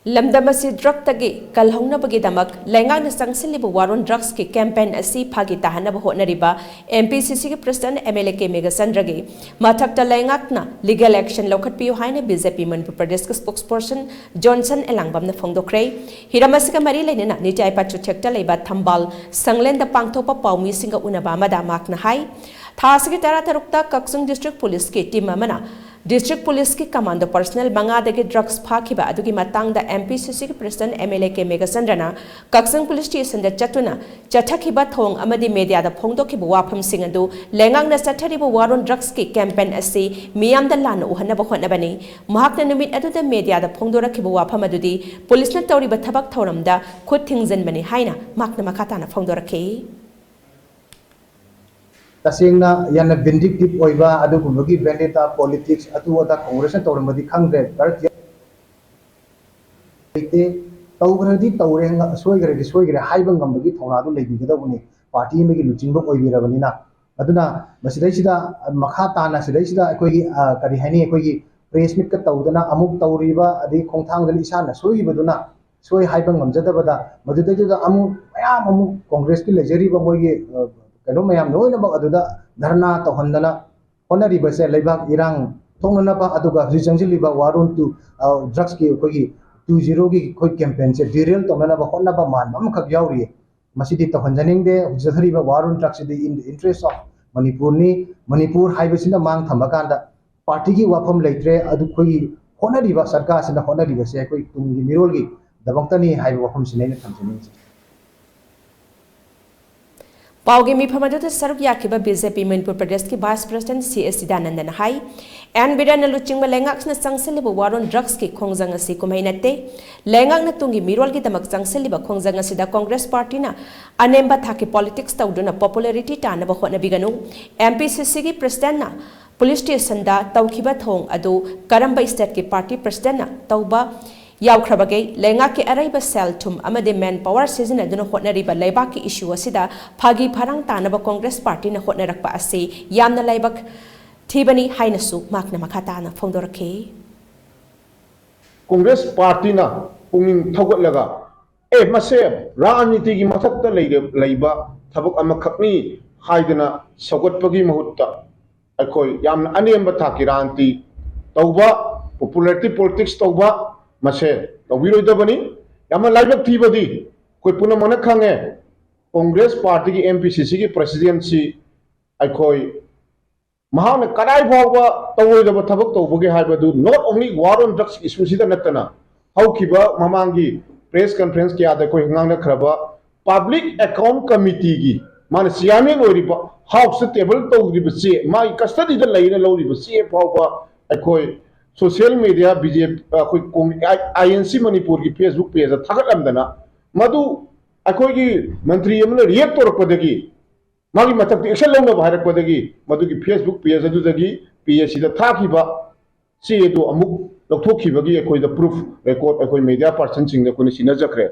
Lamdamasi drug tagi kalhongna bagi damak lengang na sangsilib waron drugs ki campaign asi Phagi Tahanaba Hotnariba MPCC ki President MLA ke Meghchandra gi mathakta lengak na legal action Loukhatpiyu haine Bjp Manipur Pradesh ki spokesperson Johnson elangbam na phongdokre hiramasi ka mari lainena nitai pachu thekta leiba thambal sanglen da pangthopa paumi singa unaba mada mak na hai thasgi tara tarukta Kaksung district police ki team amana District Police ki Commando Personnel Bangadagi drugs phakiba adugi matangda MPCC ki President MLA ke Meghchandra na Kaksung Police Station da chatuna chathakiba thong amadi media da phongdokhiba wafam sing adu lengang na sathariba waron drugs ki campaign asi miyam da lana uhanaba hotnabani mahakna numit adu da media da phongdorakhiba wafam adudi police na tawriba thabak thoramda khut thingjanbani haina makna makata na phongdorakhi tasingna yana vindictive oiba adugumagi vendetta politics atu ada congress tawramadi khangre tarti ite tawgradi tawrenga soigre haibang gambagi thona du lebigadabuni party megi luchingbo oibirabanina aduna masidaisida makha tana sidaisida akoigi kari hani akoigi press meet ka tawdana amuk tawriba adi khongthangdani isana soibaduna soi haibang gamjadabada madudajida amu mayam amu congress ki lejeriba moigi kano mayam noina bak aduda dharna tawhandana honariba se leibak irang thongnana ba aduga hijangiliba warun tu drugs ki kogi 20 gi koi campaign se derail tawna ba honna ba man mam khak yauri masidi tawhanjaning de hujthariba warun drugs di in the interest of manipur haibasina mang thambakanda party gi wafam leitre adu kogi honariba sarkar sina honariba se koi tungi mirol gi dabaktani haiba wafam sinene thamjani Paugi mi phamadu saruk yakiba Bjp Manipur Pradesh ki Vice President CS Sidanandan hai and bidana luchingba lengak na sangselib waron drugs ki khongjang asi kumainate lengak na tungi mirol gi damak sangselib khongjang asi da Congress Party na anemba thaki politics tawduna popularity tanaba hotnabiganu MPCC ki President na police station da tawkhiba thong adu karamba state ki party president na tawba yaukhrabage lenga ke araiba sel thum amade manpower season aduna hotnariba leibak ki issue asida phagi pharang tanaba Congress Party na hotnarakpa ase yamna leibak thibani hainasu makna makhata na phongdorakhe Congress Party na punging thogatlaga mase raniti gi mathakta leiba thabak amakhakni haidana sogatpagi mahutta akoi yamna anemba thakiranti tawba popularity politics tawba mase tawbiroidabani yamna laibak thibadi koi puna mana khange Congress Party ki MPCC ki presidency akoi mahana kadai bhawa tawoidaba thabak tawbage haibadu not only war on drugs issue sida natana haukiba mamangi press conference ki ada koi ngangna khraba public account committee gi man chairman oiriba house table tawriba che mai custody da laina loriba che bhawa akoi social media BJP INC Manipur की Facebook page थागतलमदना मधु अखोगी मंत्री अमना react तोरपदगी मागी मथक action लौना भारतपदगी मधु की Facebook page अदुदगी PSC दा थाखिबा चे दो अमुक लौथोखिबगी अखोई दा प्रूफ रिकॉर्ड अखोई मीडिया पर्सन सिंग दा कोनी सिनाजखरे